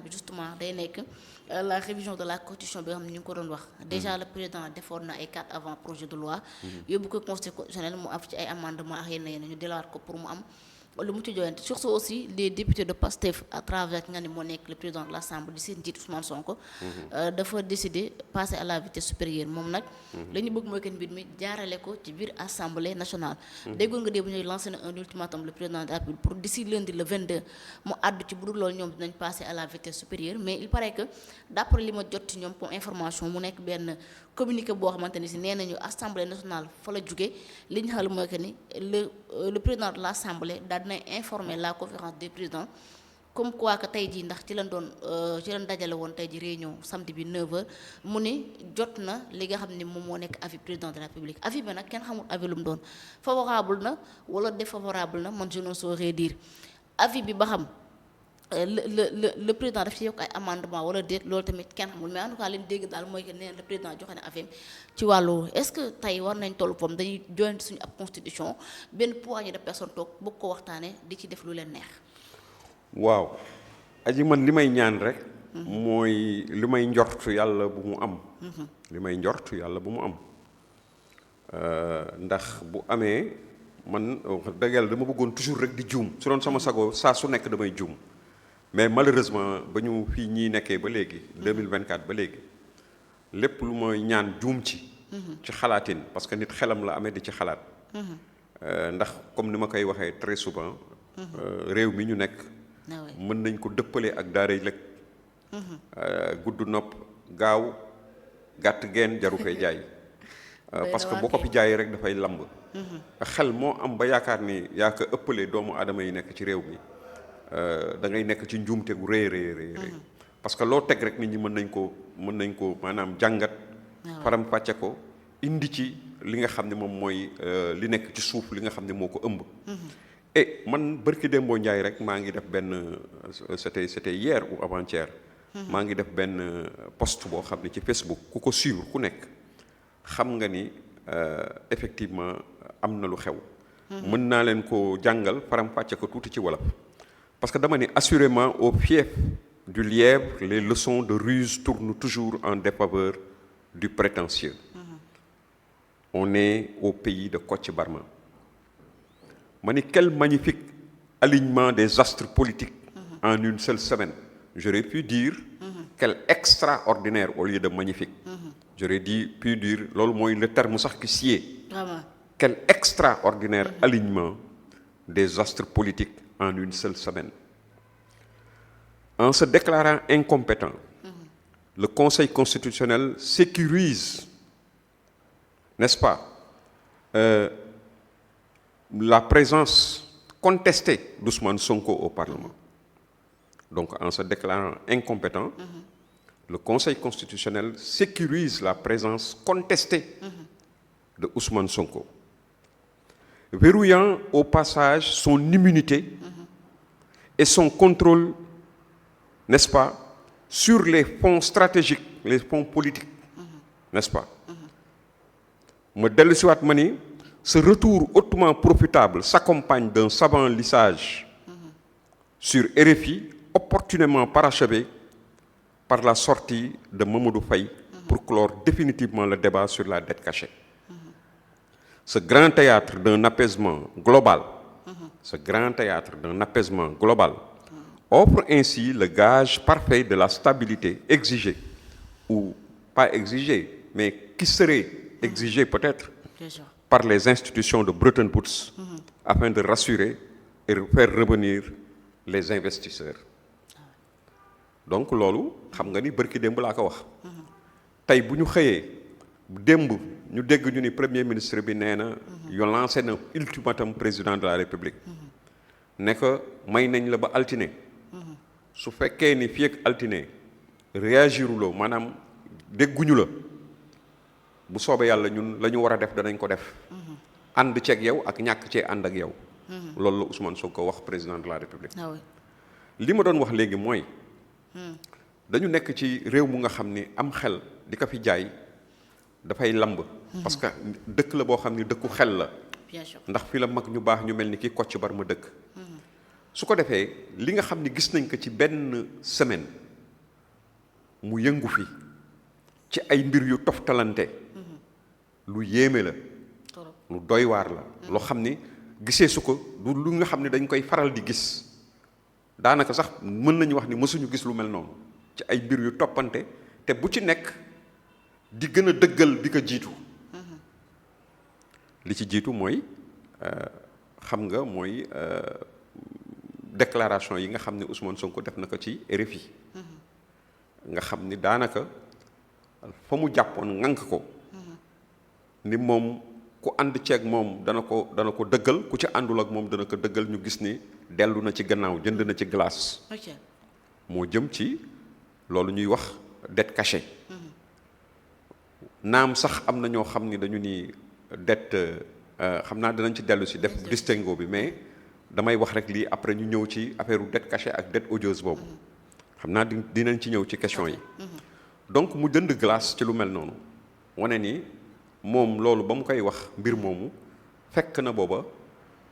bi justement day nekk la révision de la constitution bi nga xam ne ñu ngi ko doon wax déjà le président defoon na ay 4 avant projet de loi yóbbu ko conseil constitutionnel mu am ci ay amendement ak yenn ñu delawaat ko pour mu am lu mu ci joyante surtout aussi les députés de PASTEF à travers ki nga ne moo nekk le président de l'Assemblée di seen njiit Ousmane Sonko dafa décider passer à la vitesse supérieure moom nag la ñu bëgg mooy que mbir mi jaarale ko ci biir Assemblée nationale déggoon nga dee bu ñuy lancé na un ultimatum le président de la République pour d'ici lundi le 22 mu àddu ci bu dul loolu ñoom dinañ passer à la vitesse supérieure mais il paraît que d'après li ma jot ci ñoom comme information mu nekk benn communiqué boo xamante ni si nee nañu Assemblée nationale fa la jóge li ñu xal mooy que ni le président de l'Assemblée daal dina informer la conférence des présidents comme quoi que tey jii ndax ci lañ dajale woon tey ji réunion samedi bi 9h mu ni jot na li nga xam ne moom moo nekk avis président de la République avis bi nag kenn xamul avis lu mu doon favorable na wala défavorable na man je ne saurais dire avis bi ba xam le président daf ci yokk ay amendement wala déet loolu tamit kenn xamul mais en tout cas li ñu dégg daal mooy que nee le président joxe na avis ci wàllu est-ce que tey war nañ toll foofu dañuy joyante suñu ab constitution benn poignée de personnes toog bëgg ko waxtaane di ci def lu leen neex. waaw aji man li may ñaan rek. mooy li may njort yàlla bu mu am. li may njort yàlla bu mu am ndax bu amee man wax dëgg yàlla dama bëggoon toujours rek di juum su doon sama sago saa su nekk damay juum. mais malheureusement ba ñu fii ñii nekkee ba léegi 2024 ba léegi lépp lu mooy ñaan juum ci xalaatin parce que nit xelam la amee di ci xalaat ndax comme ni ma koy waxee très souvent réew mi ñu nekk mën nañ ko dëppale ak daaray lëg gudd nopp gaaw gàtt geen jaru fay jaay parce que boo ko fi jaayee rek dafay lamb xel moo am ba yaakaar ni yaa ko ëppale doomu aadama yi nekk ci réew mi da ngay nekk ci njuumte gu rëy parce que loo teg rek nit ñi mën nañ ko maanaam jàngat faram fàcce ko indi ci li nga xam ne moom mooy li nekk ci suuf li nga xam ne moo ko ëmb et man bërki démboo Njaay rek maa ngi def benn c'était hier ou avant-hier maa ngi def benn post boo xam ne ci Facebook ku ko suivre ku nekk xam nga ni effectivement am na lu xew mën naa leen ko jàngal faram fàcce ko tuuti ci wolof parce que dama ni assurément au fief du lièvre les leçons de ruse tournent toujours en défaveur du prétentieux. On est au pays de Kocc Barma. Ma ni quel magnifique alignement des astres politiques en une seule semaine. J'aurais pu dire quel extraordinaire au lieu de magnifique. J'aurais pu dire loolu mooy le terme sax qui sied. Quel extraordinaire alignement des astres politiques en une seule semaine. En se déclarant incompétent, le Conseil constitutionnel sécurise, n'est-ce pas, la présence contestée d'Ousmane Sonko au Parlement. Donc, en se déclarant incompétent, le Conseil constitutionnel sécurise la présence contestée de Ousmane Sonko, verrouillant au passage son immunité et son contrôle, n'est-ce pas, sur les fonds stratégiques, les fonds politiques, n'est-ce pas. Ma dellu si waat ma ni ce retour hautement profitable s'accompagne d'un savant lissage sur RFI opportunément parachevé par la sortie de Mamadou Faye pour clore définitivement le débat sur la dette cachée. Ce grand théâtre d'un apaisement global, offre ainsi le gage parfait de la stabilité exigée, ou pas exigée, mais qui serait exigée peut-être par les institutions de Bretton Woods afin de rassurer et faire revenir les investisseurs. Donc loolu xam nga ni bërki démb laa ko wax tey bu ñu xëyee démb ñu dégg ñu ni premier ministre bi nee na yo lancé na ultimatum président de la République ne ko may nañ la ba altine su fekkee ni fii ak altine réagiruloo maanaam dégguñu la bu soobee yàlla ñun la ñu war a def danañ ko def ànd ceeg yow ak ñàkk cee ànd ak yow loolu la Ousmane Sonko wax président de la République li ma doon wax léegi mooy dañu nekk ci réew mu nga xam ni am xel di ko fi jaay dafay lamb parce que dëkk la boo xam ni dëkku xel la ndax fi la mag ñu baax ñu mel ni ki Kocc Barma dëkk su ko defee li nga xam ni gis nañ ko ci benn semaine mu yëngu fi ci ay mbir yu toftalante lu yéeme la lu doy waar la loo xam ni gisee su ko du lu nga xam ne dañ koy faral di gis daanaka sax mën nañu wax ni mësuñu gis lu mel noonu ci ay mbir yu toppante te bu ci nekk di gën a dëggal di ko jiitu li ci jiitu mooy xam nga mooy déclaration yi nga xam ne Ousmane Sonko def na ko ci RFI nga xam ni daanaka fa mu jàppoon ŋànk ko ni moom ku ànd ceeg moom dana ko dëggal ku ci àndul ak moom dana ko dëggal ñu gis ni dellu na ci gannaaw jënd na ci glace moo jëm ci loolu ñuy wax dette cachée naam sax am na ñoo xam ni dañu ni dette xam naa dinañ ci dellu si def distinguo bi mais damay wax rek lii après ñu ñëw ci affaire dette cachée ak dette odieuse boobu xam naa dinañ ci ñëw ci question yi donc mu jënd glace ci lu mel noonu wane ni moom loolu ba mu koy wax mbir moomu fekk na booba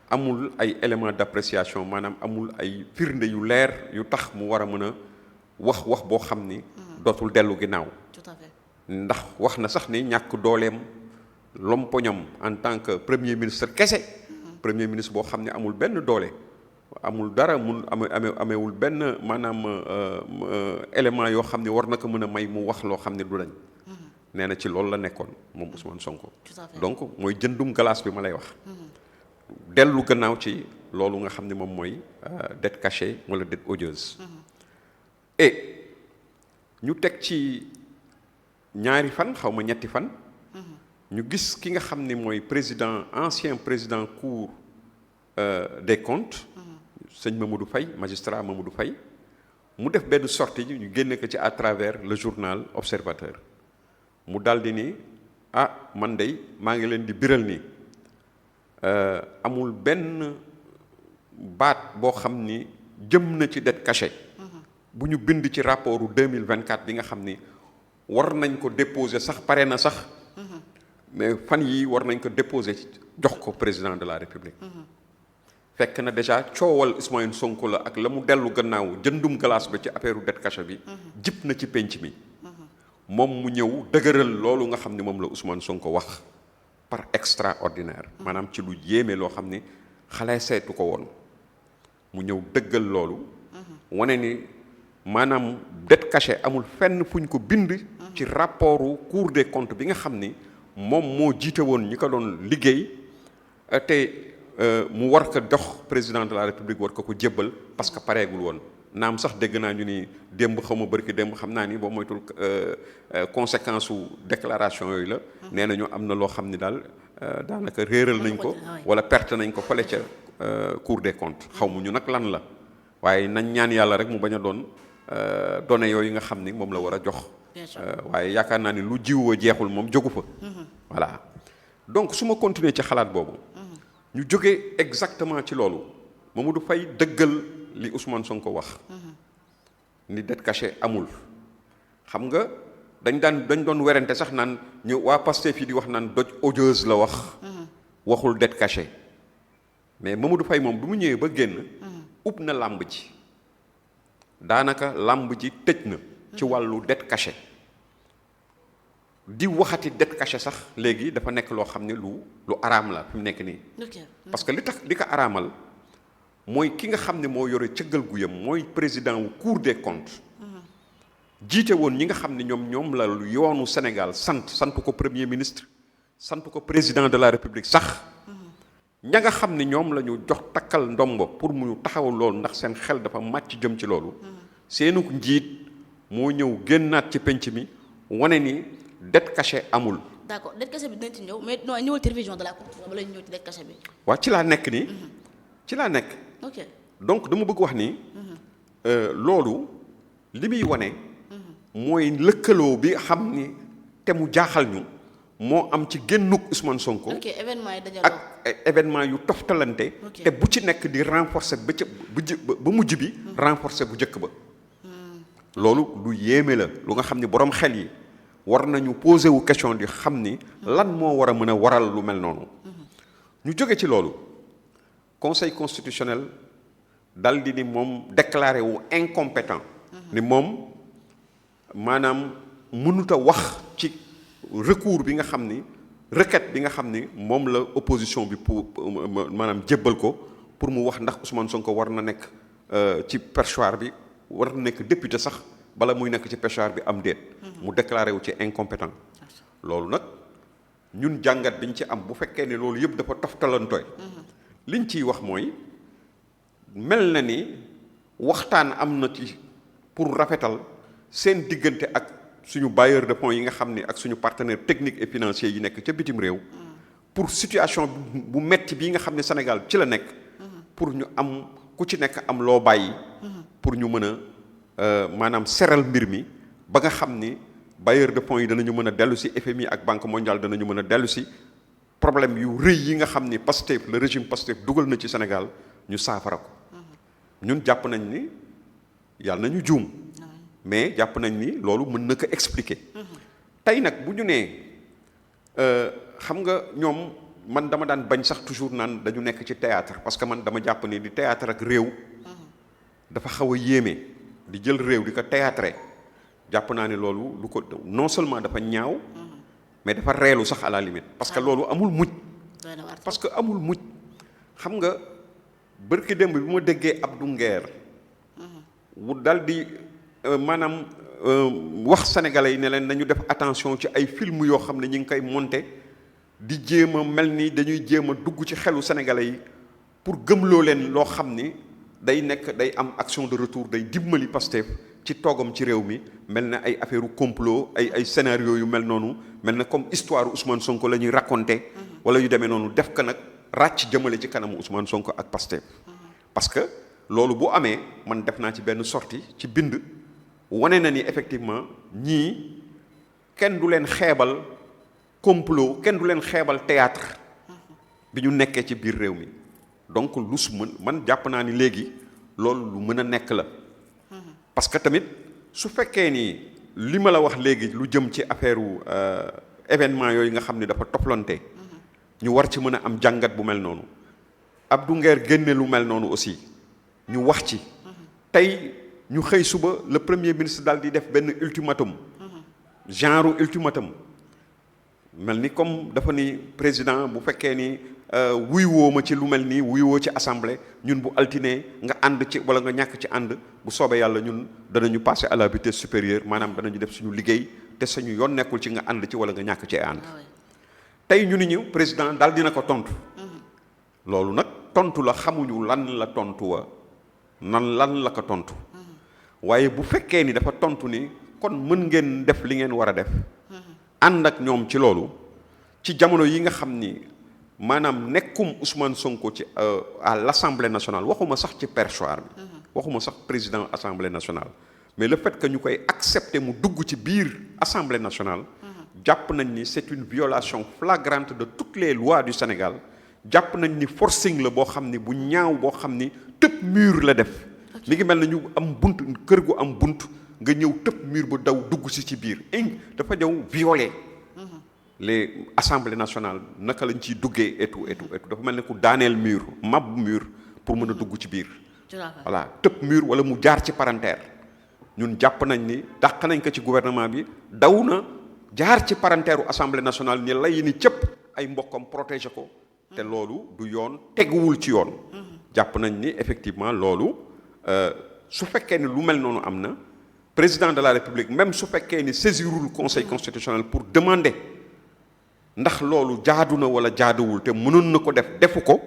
amul ay éléments d'appréciation maanaam amul ay firnde yu leer yu tax mu war a mën a wax boo xam ni dootul dellu ginnaaw tout à fait ndax wax na sax ni ñàkk dooleem lompoñam en tant que premier ministre kese premier ministre boo xam ne amul benn doole amul dara mun amewul benn maanaam élément yoo xam ne war na ko mën a may mu wax loo xam ne du dañ nee na ci loolu la nekkoon moom Ousmane Sonko donc mooy jëndum glace bi ma lay wax dellu gannaaw ci loolu nga xam ne moom mooy dette cachée wala dette odieuse et ñu teg ci ñaari fan xaw ma ñetti fan ñu gis ki nga xam ni mooy ancien président cour des comptes sëñ Mamadou Faye magistrat Mamadou Faye mu def benn sortie ñu génne ko ci à travers le journal Observateur mu daldi ni man dey maa ngi leen di biral ni amul benn baat boo xam ni jëm na ci dette cachée bu ñu bind ci rapportu 2024 bi nga xam ni war nañ ko déposer sax pare na sax mais fan yi war nañ ko déposer jox ko président de la République fekk na déjà coowal Ousmane Sonko la ak la mu dellu gannaaw jëndum glace ba ci affaire dette cachée bi jip na ci penc mi moom mu ñëw dëgëral loolu nga xam ni moom la Ousmane Sonko wax par extraordinaire maanaam ci lu yéeme loo xam ni xale seetu ko woon mu ñëw dëggal loolu wane ni maanaam dette cachée amul fenn fu ñu ko bind ci rapportu Cour des comptes bi nga xam ni moom moo jiite woon ñi ko doon liggéey te mu war ko dox président de la République war ko jébbal parce que pareegul woon naam sax dégg naa ñu ni démb xaw ma bërki démb xam naa ni boo moytul conséquence su déclaration yooyu la nee nañu am na loo xam ni daal daanaka réeral nañ ko wala perte nañ ko fële ca Cour des comptes xaw mu ñu nag lan la waaye nañ ñaan yàlla rek mu bañ a doon données yooyu nga xam ni moom la war a jox waaye yaakaar naa ni lu jiwoo jeexul moom jógu fa voilà donc su ma continuer ci xalaat boobu ñu jógee exactement ci loolu Mamadou Faye dëggal li Ousmane Sonko wax ni dette cachée amul xam nga dañ doon werante sax naan ñu waa Pastef fii di wax naan dette odieuse la wax waxul dette cachée mais Mamadou Faye moom bi mu ñëwee ba génn ub na làmb ji daanaka làmb ji tëj na ci wàllu dette cachée di waxati dette cachée sax léegi dafa nekk loo xam ne lu araam la fi mu nekk nii parce que li tax li ko araamal mooy ki nga xam ne moo yore cëggal gu yam mooy président wu Cour des comptes jiite woon ñi nga xam ne ñoom la yoonu Sénégal sant ko premier ministre sant ko président de la République sax ña nga xam ne ñoom la ñu jox takkal ndombo pour mu taxaw loolu ndax seen xel dafa màcc jëm ci loolu seenu njiit moo ñëw génnaat ci penc mi wane ni dette cachée amul. d'accord dette cachée bi dinañ ci ñëw mais non ñëwal ci révision de la Cour wala ñu ñëw ci dette cachée bi. waaw ci laa nekk nii. ci laa nekk. ok donc dama bëgg wax ni. loolu li muy wane. mooy lëkkaloo bi xam ni te mu jaaxal ñu moo am ci génnuk Ousmane Sonko. ok événement yi dajaloo ak événement yu toftalante. te bu ci nekk di renforcer ba mujj bi. renforcer bu njëkk ba. loolu lu yéeme la lu nga xam ni borom xel yi. war nañu posé wu question di xam ni lan moo war a mën a waral lu mel noonu ñu jóge ci loolu conseil constitutionnel dal di ni moom déclaré wu incompétent ni moom maanaam mënut a wax ci recours bi nga xam ni requête bi nga xam ni moom la opposition bi pour maanaam jébbal ko pour mu wax ndax Ousmane Sonko war na nekk ci perchoir bi war na nekk député sax bala muy nekk ci perchoir bi am déet. mu déclaré wu ci incompétent. loolu nag ñun jàngat biñ ci am bu fekkee ne loolu yëpp dafa toftalantooy. liñ ciy wax mooy mel na ni waxtaan am na ci pour rafetal seen diggante ak suñu bailleur de fonds yi nga xam ni ak suñu partenaire technique et financier yi nekk ca bitim réew. pour situation bu metti bii nga xam ne Sénégal ci la nekk. pour ñu am ku ci nekk am loo bàyyi. pour ñu mën a maanaam seral mbir mi ba nga xam ni bailleur de fonds yi danañu mën a dellu si FMI ak Banque mondiale danañu mën a dellu si problème yu rëy yi nga xam ni Pastef le régime Pastef dugal na ci Sénégal ñu saafara ko. ñun jàpp nañ ni yàlla nañu juum. mais jàpp nañ ni loolu mën na ko expliquer. tey nag bu ñu nee xam nga ñoom man dama daan bañ sax toujours naan dañu nekk ci théâtre parce que man dama jàpp ni di théâtre ak réew dafa xaw a yéeme di jël réew di ko théâtre jàpp naa ne loolu lu ko non seulement dafa ñaaw mais dafa reelu sax à la limite parce que loolu amul mujj parce que amul mujj xam nga bërki démb bi ma déggee Abdou Nguer wu dal di maanaam wax sénégalais yi ne leen nañu def attention ci ay film yoo xam ne ñu ngi koy monter di jéem a mel ni dañuy jéem a dugg ci xelu sénégalais yi pour gëmloo leen loo xam ni day nekk day am action de retour day dimbali Pastef ci toogam ci réew mi mel na ay affaire complot ay scénario yu mel noonu mel na comme histoire Ousmane Sonko la ñuy raconter wala yu demee noonu def ko nag ràcc jëmale ci kanamu Ousmane Sonko ak Pastef parce que loolu bu amee man def naa ci benn sortie ci bind wane na ni effectivement ñii kenn du leen xeebal complot kenn du leen xeebal théâtre bi ñu nekkee ci biir réew mi donc lu su mën man jàpp naa ni léegi loolu lu mën a nekk la parce que tamit su fekkee ni li ma la wax léegi lu jëm ci affaire événement yooyu nga xam ni dafa toppalante ñu war ci mën a am jàngat bu mel noonu Abdou Nguer génne lu mel noonu aussi ñu wax ci tey ñu xëy suba le premier ministre daal di def benn ultimatum genre ultimatum mel ni comme dafa ni président bu fekkee ni wuy woo ma ci lu mel nii wuy woo ci assemblée ñun bu altine nga ànd ci wala nga ñàkk ci ànd bu soobee yàlla ñun danañu passer à la vitesse supérieure maanaam danañu def suñu liggéey te suñu yoon nekkul ci nga ànd ci wala nga ñàkk ci ànd tey ñu ni ñu président daal dina ko tontu loolu nag tontu la xamuñu lan la tontu wa lan la ko tontu waaye bu fekkee ni dafa tontu ni kon mën ngeen def li ngeen war a def ànd ak ñoom ci loolu ci jamono yi nga xam ni maanaam nekkum Ousmane Sonko ci à l'Assemblée nationale waxuma sax ci perchoir bi waxuma sax président Assemblée nationale mais le fait que ñu koy accepter mu dugg ci biir Assemblée nationale jàpp nañ ni c'est une violation flagrante de toutes les lois du Sénégal jàpp nañ ni forcing la boo xam ni bu ñaaw boo xam ni tëb mur la def mi ngi mel na ñu am bunt kër gu am bunt nga ñëw tëb mur ba daw dugg ci biir dafa ñëw violer les assemblées nationales naka lañ ciy duggee et tout dafa mel ne ku daaneel mur mab mur pour mën a dugg ci biir voilà tëb mur wala mu jaar ci parentère ñun jàpp nañ ni dàq nañ ko ci gouvernement bi daw na jaar ci parentère u assemblée nationale ni lay ni cëpp ay mbokkam protéger ko te loolu du yoon teguwul ci yoon jàpp nañ ni effectivement loolu su fekkee ni lu mel noonu am na président de la république même su fekkee ni saisirul conseil constitutionnel pour demander ndax loolu jaadu na wala jaaduwul te mënoon na ko def defu ko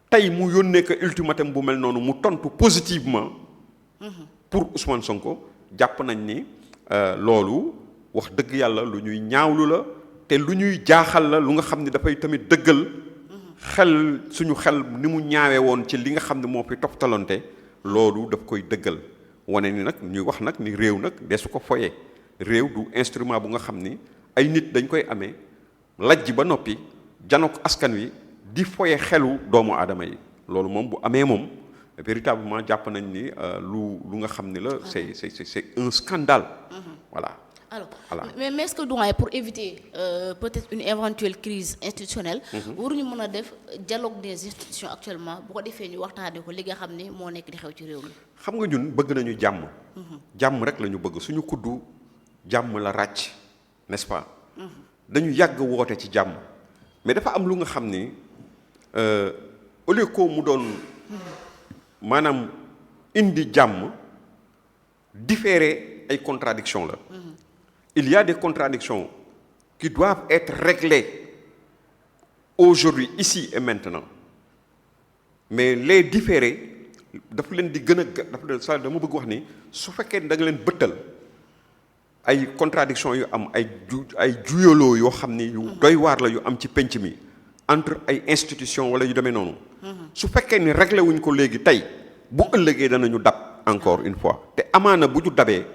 tey mu yónnee ko ultimatum bu mel noonu mu tontu positivement pour Ousmane Sonko jàpp nañ ni loolu wax dëgg yàlla lu ñuy ñaawlu la te lu ñuy jaaxal la lu nga xam ni dafay tamit dëggal xel suñu xel ni mu ñaawee woon ci li nga xam ne moo fi toftalante loolu daf koy dëggal wane ni nag ñuy wax nag ni réew nag desu ko foye réew du instrument bu nga xam ni ay nit dañ koy amee lajj ba noppi janook askan wi di foye xelu doomu aadama yi loolu moom bu amee moom véritablement jàpp nañ ni lu nga xam ni la c'est un scandale voilà alors voilà. mais est-ce que doyen pour éviter peut-être une éventuelle crise institutionnelle waruñu mën a def dialogue des institutions actuellement bu ko defee ñu waxtaanee ko li nga xam ne moo nekk di xew ci réew mi xam nga ñun bëgg nañu jàmm jàmm rek la ñu bëgg suñu kuddu jàmm la ràcc n'est-ce pas dañu yàgg woote ci jàmm mais dafa am lu nga xam ni au lieu que mu doon maanaam indi jàmm différer ay contradictions la il y a des contradictions qui doivent être réglées aujourd'hui ici et maintenant mais les différer dafa leen di gën a dafa dama bëgg wax ni su fekkee da nga leen bëttal ay contradictions yu am ay juyaloo yoo xam ni yu doy waar la yu am ci penc mi entre ay institutions wala yu demee noonu su fekkee ni réglé wuñ ko léegi tey bu ëllëgee danañu dab encore une fois te amaana bu ñu dabee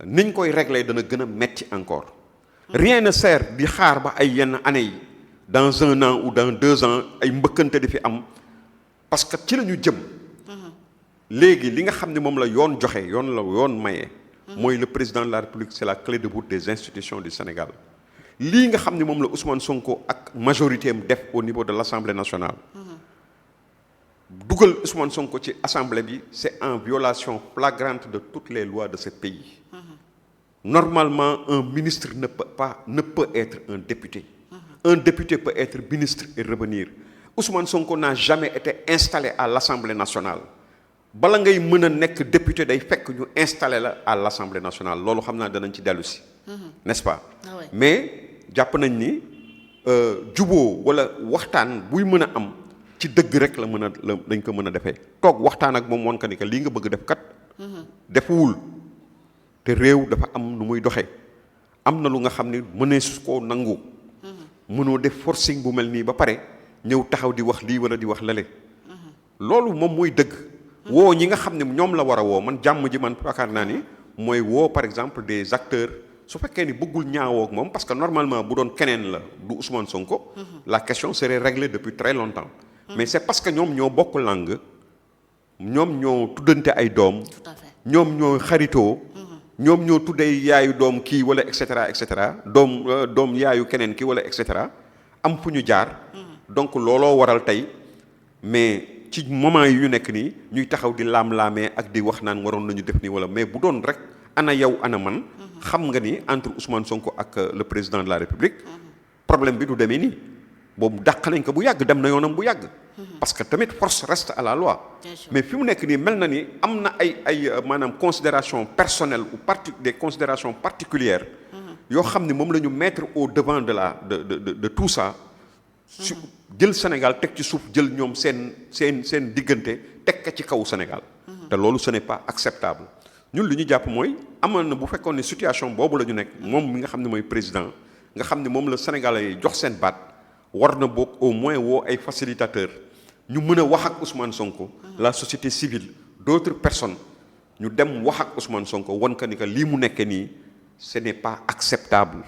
niñ koy réglé dana gën a metti encore rien ne sert di xaar ba ay yenn années yi dans 1 an ou dans 2 ans ay mbëkkante di fi am parce que ci la ñu jëm léegi li nga xam ne moom la yoon joxe yoon maye mooy le président de la République c'est la clé de voûte des institutions du Sénégal lii nga xam ne moom la Ousmane Sonko ak majorité am def au niveau de l'Assemblée nationale dugal Ousmane Sonko ci assemblée bi c'est en violation flagrante de toutes les lois de ce pays normalement un ministre ne peut être un député un député peut être ministre et revenir Ousmane Sonko n'a jamais été installé à l'Assemblée nationale bala ngay mën a nekk député day fekk ñu installé la à l'Assemblée nationale loolu xam naa danañ ci dellu si n'est-ce pas mais jàpp nañ ni juboo wala waxtaan buy mën a am ci dëgg rek la dañ ko mën a defee toog waxtaan ak moom wan ka ni que lii nga bëgg def kat defuwul te réew dafa am nu muy doxee am na lu nga xam ni mënees koo nangu mënoo def forcing bu mel nii ba pare ñëw taxaw di wax lii wala di wax lale loolu moom mooy dëgg woo ñi nga xam ne ñoom la war a woo man jàmm ji man yaakaar naa ni mooy woo par exemple des acteurs su fekkee ni bëggul ñaawoo ak moom parce que normalement bu doon keneen la du Ousmane Sonko la question serait réglée depuis très longtemps mais c'est parce que ñoom ñoo bokk langue ñoom ñoo tuddante ay doom ñoom ñoo xaritoo ñoom ñoo tuddee yaayu doom kii wala et cetera doom yaayu keneen kii wala et cetera am fu ñu jaar donc looloo waral tey mais ci moment yi ñu nekk nii ñuy taxaw di laam-laamee ak di wax naan waroon nañu def nii wala mais bu doon rek ana yow ana man xam nga ni entre Ousmane Sonko ak le président de la République problème bi du demee nii boobu dàq nañ ko bu yàgg dem na yoonam bu yàgg parce que tamit force reste à la loi mais fi mu nekk nii mel na ni am na ay maanaam considération personnelle ou des considérations particulières yoo xam ne moom la ñu mettre au devant de tout ça su jël Sénégal teg ci suuf jël ñoom seen diggante teg ka ci kaw Sénégal te loolu ce n'est pas acceptable ñun li ñu jàpp mooy amoon na bu fekkoon ne situation boobu la ñu nekk moom mi nga xam ne mooy président nga xam ne moom la Sénégalais yi jox seen baat war na boog au moins woo ay facilitateurs ñu mën a wax ak Ousmane Sonko la société civile d'autres personnes ñu dem wax ak Ousmane Sonko wan ka ni que lii mu nekkee nii ce n'est pas acceptable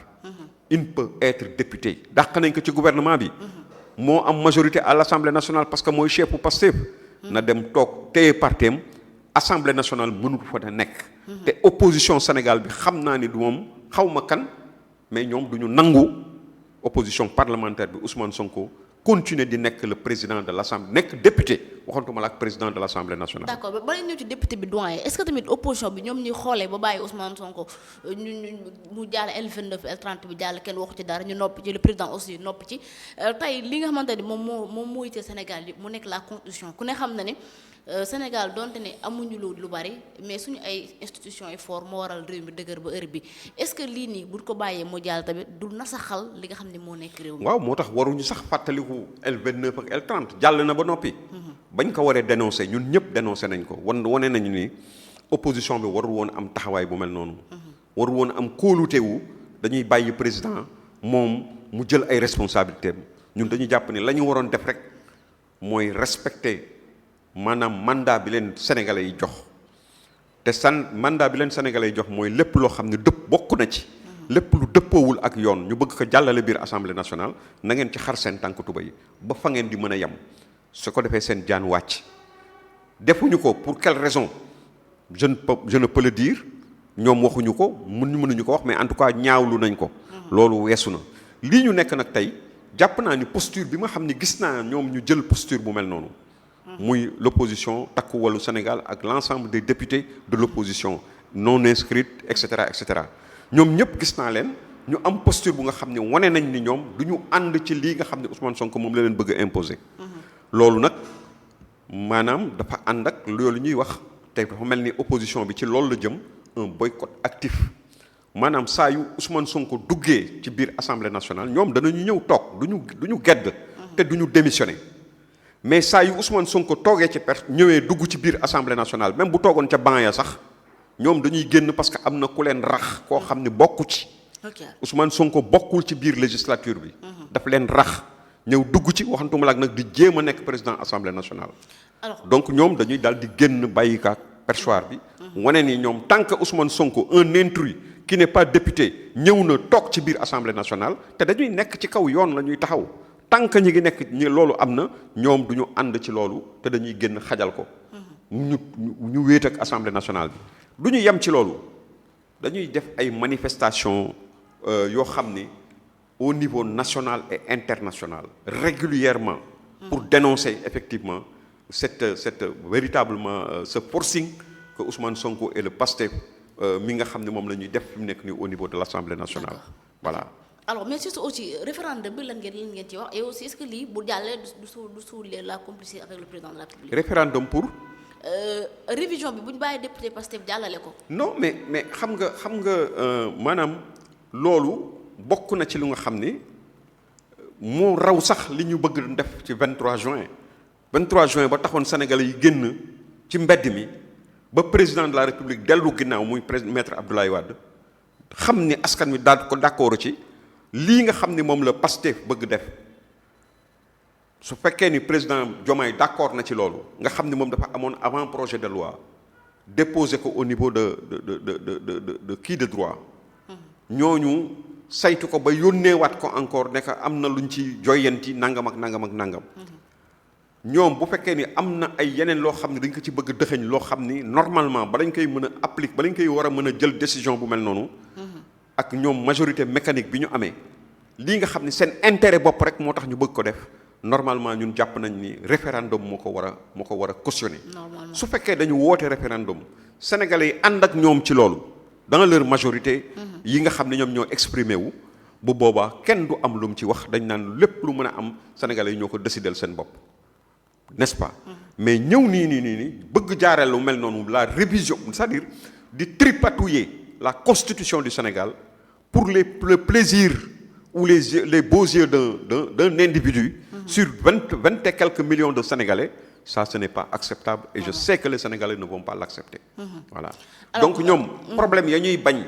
il peut être député dàq nañ ko ci gouvernement bi moo am majorité à l'Assemblée nationale parce que mooy chef bu Pastef na dem toog téye partem Assemblée nationale mënul fa na nekk te opposition Sénégal bi xam naa ni du moom xawma kan mais ñoom du ñu nangu opposition parlementaire bi Ousmane Sonko continuer di nekk le président de l'Assemblée nekk député waxantuma la ak président de l'Assemblée nationale. d'accord ba ñëw ci député bi doyen est-ce que tamit opposition bi ñoom ñuy xoolee ba bàyyi Ousmane Sonko mu jàll L29 L30 bi jàll kenn waxu ci dara ñu noppi ci le président aussi noppi ci tey li nga xamante ni moom moo yite Sénégal yi mu nekk la constitution ku ne xam na ne Sénégal donte ne amuñu lu bari mais suñu ay institutions yi fort moo waral réew mi dëgër ba heure bi est-ce que lii nii buñ ko bàyyee mu jàll tamit du nasaxal li nga xam ne moo nekk réew mi. waaw moo tax waruñu sax fàttaliku L29 ak L30 jàll na ba noppi. bañ ko waree dénoncer ñun ñëpp dénoncer nañ ko wane nañu ni opposition bi warul woon am taxawaay bu mel noonu. warul woon am kóolutewu dañuy bàyyi président moom mu jël ay responsabilités ñun dañuy jàpp ni la ñu waroon def rek mooy respecter. maanaam mandat bi leen sénégalais yi jox te mandat bi leen sénégalais yi jox mooy lépp loo xam ne bokk na ci lépp lu dëppoowul ak yoon ñu bëgg ko jàllale biir assemblée nationale na ngeen ci xar seen tànk tuba yi ba fa ngeen di mën a yem su ko defee seen jaan wàcc defuñu ko pour quelle raison je ne peux le dire ñoom waxuñu ko mënuñu ko wax mais en tout cas ñaawlu nañ ko loolu weesu na lii ñu nekk nag tey jàpp naa ni posture bi ma xam ne gis naa ñoom ñu jël posture bu mel noonu muy l'opposition Takku Wallu Sénégal ak l'ensemble des députés de l'opposition non inscrite et cetera ñoom ñëpp gis naa leen ñu am posture bu nga xam ne wane nañ ni ñoom du ñu ànd ci lii nga xam ne Ousmane Sonko moom la leen bëgg a imposer. loolu nag maanaam dafa ànd ak loolu ñuy wax te dafa mel ni opposition bi ci loolu la jëm un boycott actif maanaam saa yu Ousmane Sonko duggee ci biir assemblée nationale ñoom danañu ñëw toog du ñu gedd te du ñu démissionner mais saa yu Ousmane Sonko toogee ci ñëwee dugg ci biir assemblée nationale même bu toogoon ca banc ya sax ñoom dañuy génn parce que am na ku leen rax koo xam ne bokku ci. Ousmane Sonko bokkul ci biir législature bi. daf leen rax ñëw dugg ci waxantuma la ak nag di jéem a nekk président assemblée nationale. donc ñoom dañuy daal di génn bàyyi ka perchoir bi. wane ni ñoom tant que Ousmane Sonko un intrus qui n'est pas député ñëw na toog ci biir assemblée nationale te dañuy nekk ci kaw yoon la ñuy taxaw tant que ñi ngi nekk ñi loolu am na ñoom du ñu ànd ci loolu te dañuy génn xajal ko. ñu wéet ak assemblée nationale bi du ñu yem ci loolu dañuy def ay manifestations yoo xam ni au niveau national et international régulièrement pour dénoncer effectivement cette véritablement ce forcing que Ousmane Sonko et le Pastef mi nga xam ne moom la ñuy def fi mu nekk nii au niveau de l'Assemblée nationale. Voilà. alors mais surtout aussi référendum bi lan ngeen ci wax et aussi est-ce que lii bu jàllee du suulee la complicité avec le président de la République. référendum pour. révision bi bu ñu bàyyi député Pastef jàllale ko. non mais xam nga maanaam loolu bokk na ci lu nga xam ni moo raw sax li ñu bëgg def ci 23 juin 23 juin ba taxoon Sénégalais yi génn ci mbedd mi ba président de la République dellu ginnaaw muy maître Abdoulaye Wade xam ni askan wi daal ko d'accord ci lii nga xam ni moom la Pastef bëgg def su fekkee ni président Diomaye d'accord na ci loolu nga xam ni moom dafa amoon avant projet de loi déposé ko au niveau de kii de droit ñooñu saytu ko ba yónneewaat ko encore ne am na luñ ci joyanti nangam ak nangam. ñoom bu fekkee ni am na ay yeneen loo xam ne dañ ko ci bëgg dëxëñ loo xam ni normalement balañ koy mën a appliquer balañ koy war a mën a jël décision bu mel noonu. ak ñoom majorité mécanique bi ñu amee lii nga xam ni seen intérêt bopp rek moo tax ñu bëgg ko def normalement ñun jàpp nañ ni référendum moo ko war a cautionner. su fekkee dañu woote référendum sénégalais yi ànd ak ñoom ci loolu dans leur majorité. yi nga xam ne ñoom ñoo exprimé wu bu boobaa kenn du am lu mu ci wax dañ naan lépp lu mën a am sénégalais yi ñoo ko décider seen bopp. n'est-ce pas. mais ñëw nii bëgg jaareel lu mel noonu la révision c'est-à-dire di tripatouiller la constitution du Sénégal pour le plaisir ou les beaux yeux d'un individu. sur 20 et quelques millions de Sénégalais ça ce n'est pas acceptable et je sais que les Sénégalais ne vont pas l'accepter. voilà donc ñoom problème ya ñuy bañ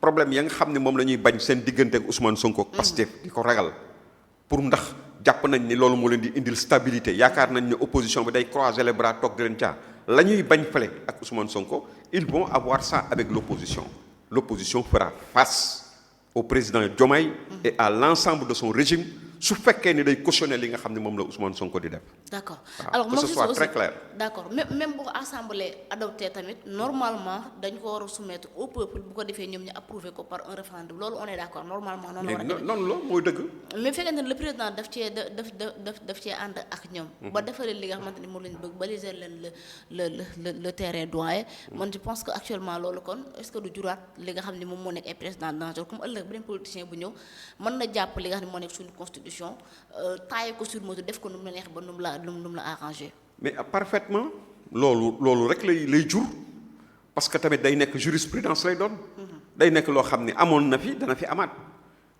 problème ya nga xam ne moom la ñuy bañ seen diggante ak Ousmane Sonko ak Pastef di ko ragal pour ndax. jàpp nañ ni loolu moo leen di indil stabilité yaakaar nañ ne opposition bi day croiser les bras toog di leen caa la ñuy bañ fële ak Ousmane Sonko ils vont avoir ça avec l'opposition fera face au président Diomaye et à l'ensemble de son régime su fekkee ni day cautionner li nga xam ne moom la Ousmane Sonko di def. d'accord alors que ce soit très clair. d'accord même bu ko assemblée adopté tamit normalement dañ ko war a soumettre au peuple bu ko defee ñoom ñu approuvé ko par un référendum loolu on est d'accord normalement. noonu la war a demee noonu la mooy dëgg. mais fekkee ne le président daf cee ànd ak ñoom. ba defalee li nga xamante ni moom lañ bëgg baliser leen le terrain doyen. man je pense que actuellement loolu kon est-ce que du juraat li nga xam ne moom moo nekk ay président dangereux comme ëllëg beneen politicien bu ñëw mën na jàpp li nga xam ne moo nekk suñu constitution taillé ko sur mesure def ko nu mu la neex ba nu mu la arrangé. mais parfaitement loolu rek lay jur parce que tamit day nekk jurisprudence lay doon. day nekk loo xam ni amoon na fi dana fi amaat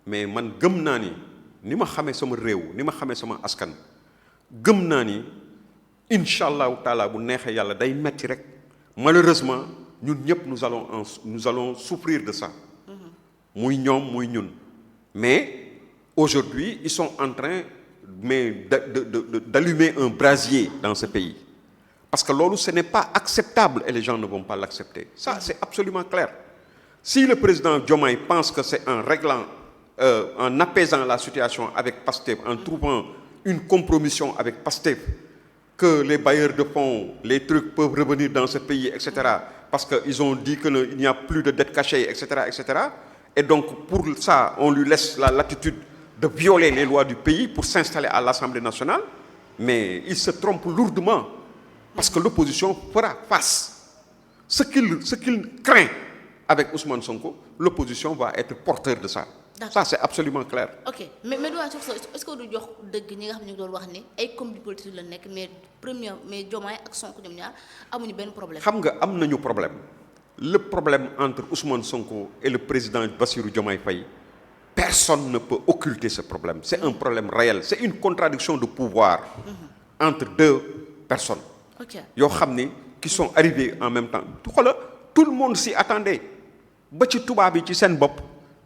mais man gëm naa ni ma xamee sama réew ni ma xamee sama askan gëm naa ni incha allahu taala bu neexee yàlla day metti rek malheureusement ñun ñëpp nous allons souffrir de ça. muy ñoom muy ñun mais. Aujourd'hui, ils sont en train d'allumer un brasier dans ce pays. Parce que loolu, ce n'est pas acceptable et les gens ne vont pas l'accepter. Ça, c'est absolument clair. Si le président Diomaye pense que c'est en réglant, en apaisant la situation avec Pastef, en trouvant une compromission avec Pastef, que les bailleurs de fonds, les trucs peuvent revenir dans ce pays, etc. Parce qu'ils ont dit qu'il n'y a plus de dettes cachées, etc., etc. Et donc, pour ça, on lui laisse la latitude de violer les lois du pays pour s'installer à l'Assemblée nationale, mais il se trompe lourdement parce que l'opposition fera face. Ce qu'il craint avec Ousmane Sonko, l'opposition va être porteur de ça. Ça c'est absolument clair. ok mais doyen sur ça est-ce que du jox dëgg ñi nga xam ne ñu doon wax ni ay combat politique la nekk mais Diomaye ak Sonko ñoom ñaar amuñu benn problème. xam nga am nañu problème le problème entre Ousmane Sonko et le président Bassirou Diomaye Faye personne ne peut occulter ce problème c'est un problème réel c'est une contradiction de pouvoir entre deux personnes yoo xam ni qui sont arrivés en même temps xoola tout le monde s'y attendait ba ci tubaab yi ci seen bopp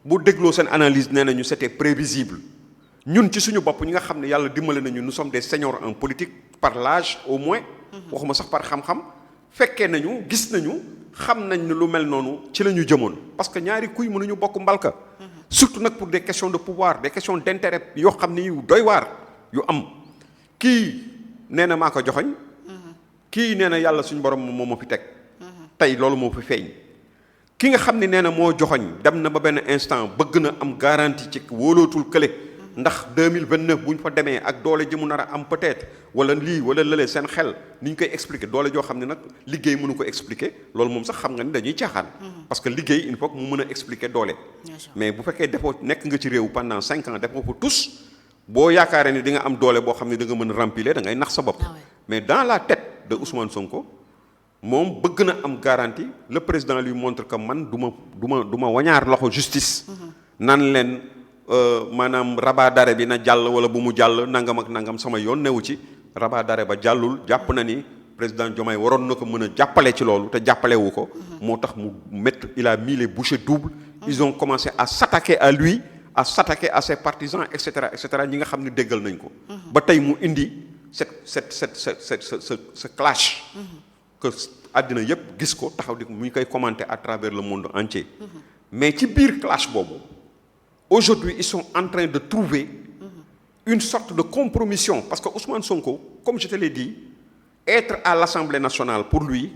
bu dégloo seen analyse nee nañu c'était prévisible ñun ci suñu bopp ñi nga xam ne yàlla dimbale nañu nous sommes des seniors en politique par l'âge au moins waxuma sax par xam-xam fekkee nañu gis nañu xam nañ ne lu mel noonu ci la ñu jëmoon parce que ñaari kuy mënuñu bokk mbalka surtout nag pour des questions de pouvoir des questions d'intérêt yoo xam ni yu doy waar yu am kii nee na maa ko joxoñ kii nee na yàlla suñu borom moo ma fi teg tey loolu moo fi feeñ ki nga xam ne nee na moo joxoñ dem na ba benn instant bëgg na am garantie ci wóolootul kële ndax 2029 bu ñu fa demee ak doole ji mu nar a am peut-être wala lii wala lële seen xel ni ñu koy expliquer doole joo xam ne nag liggéey mënu ko expliquer loolu moom sax xam nga ni dañuy caaxaan parce que liggéey il faut que mu mën a expliquer doole mais bu fekkee defoo nekk nga ci réew pendant 5 ans def nga ko tous boo yaakaaree ni di nga am doole boo xam ne da nga mën a remplir da ngay nax sa bopp mais dans la tête de Ousmane Sonko moom bëgg na am garantie le président lui montre que man du ma wañaar loxo justice nan leen maanaam rabat d'arrêt bi na jàll wala bu mu jàll nangam ak nangam sama yoon newu ci rabat d'arrêt ba jàllul jàpp na ni président Diomaye waroon na ko mën a jàppale ci loolu te jàppalewu ko moo tax mu mettre il a mis les bouchées doubles ils ont commencé à s'attaquer à lui à s'attaquer à ses partisans et cetera ñi nga xam ne déggal nañ ko ba tey mu indi ce clash que àddina yépp gis ko taxaw di mu ñu koy commenter à travers le monde entier mais ci biir clash boobu aujourd'hui ils sont en train de trouver une sorte de compromission parce que Ousmane Sonko comme je te l'ai dit être à l'Assemblée nationale pour lui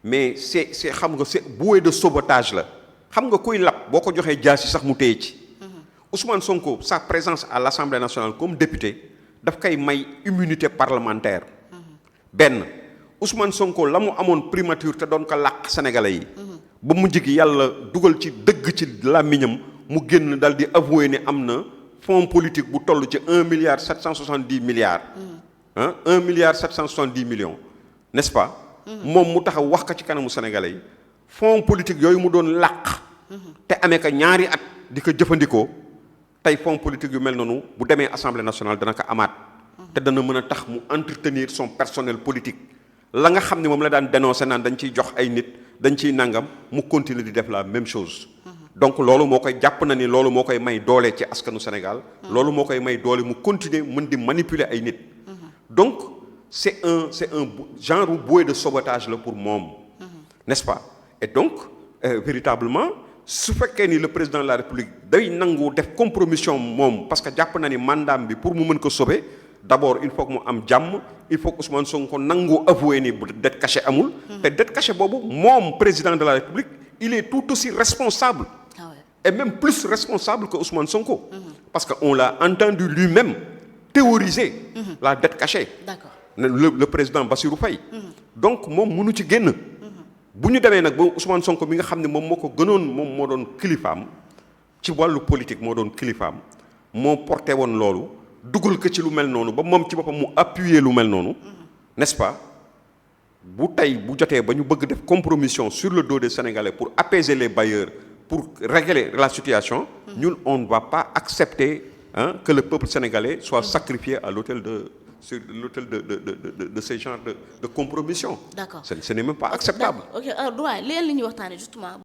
mais c'est xam nga c'est bouée de sauvetage la xam nga kuy lap boo ko joxee jaasi sax mu téye ci Ousmane Sonko sa présence à l'Assemblée nationale comme député daf koy may immunité parlementaire benn Ousmane Sonko la mu amoon primature te doon ko làq sénégalais yi ba mujj gi yàlla dugal ci dëgg ci làmmiñam mu génn dal di avouer ni am na fonds politique bu toll ci 1,770 milliards 1,770 millions n'est-ce pas moom mu taxaw wax ko ci kanamu sénégalais yi fonds politique yooyu mu doon làq te amee ko ñaari at di ko jëfandikoo tey fonds politique yu mel noonu bu demee assemblée nationale dana ko amaat te dana mën a tax mu entretenir son personnel politique la nga xam ne moom la daan dénoncer naan dañ ciy jox ay nit dañ ciy nangam mu continuer di def la même chose donc loolu moo koy jàpp na ni loolu moo koy may doole ci askanu Sénégal loolu moo koy may doole mu continuer mën di manipuler ay nit donc c'est un genre bouée de sauvetage la pour moom n'est-ce pas et donc véritablement su fekkee ni le président de la République day nangu def compromission moom parce que jàpp na ni mandat bi pour mu mën ko sauver d'abord il faut que mu am jàmm il faut que Ousmane Sonko nangu avouer ni dette cachée amul te dette cachée boobu moom président de la République il est tout aussi responsable et même plus responsable que Ousmane Sonko parce que on l'a entendu lui-même théoriser la dette cachée le président Bassirou Faye donc moom mënu ci génn bu ñu demee nag ba Ousmane Sonko mi nga xam ne moom moo ko gënoon moom moo doon kilifaam ci wàllu politique moo doon kilifaam moo porté woon loolu dugal ko ci lu mel noonu ba moom ci boppam mu appuyer lu mel noonu n'est-ce pas bu tey bu jotee ba ñu bëgg def compromission sur le dos des Sénégalais pour apaiser les bailleurs pour régler la situation ñun on ne va pas accepter que le peuple sénégalais soit sacrifié à l'autel de ces genres de compromission. D'accord. Ce n'est même pas acceptable. Ok alors doyen li ñuy waxtaanee justement.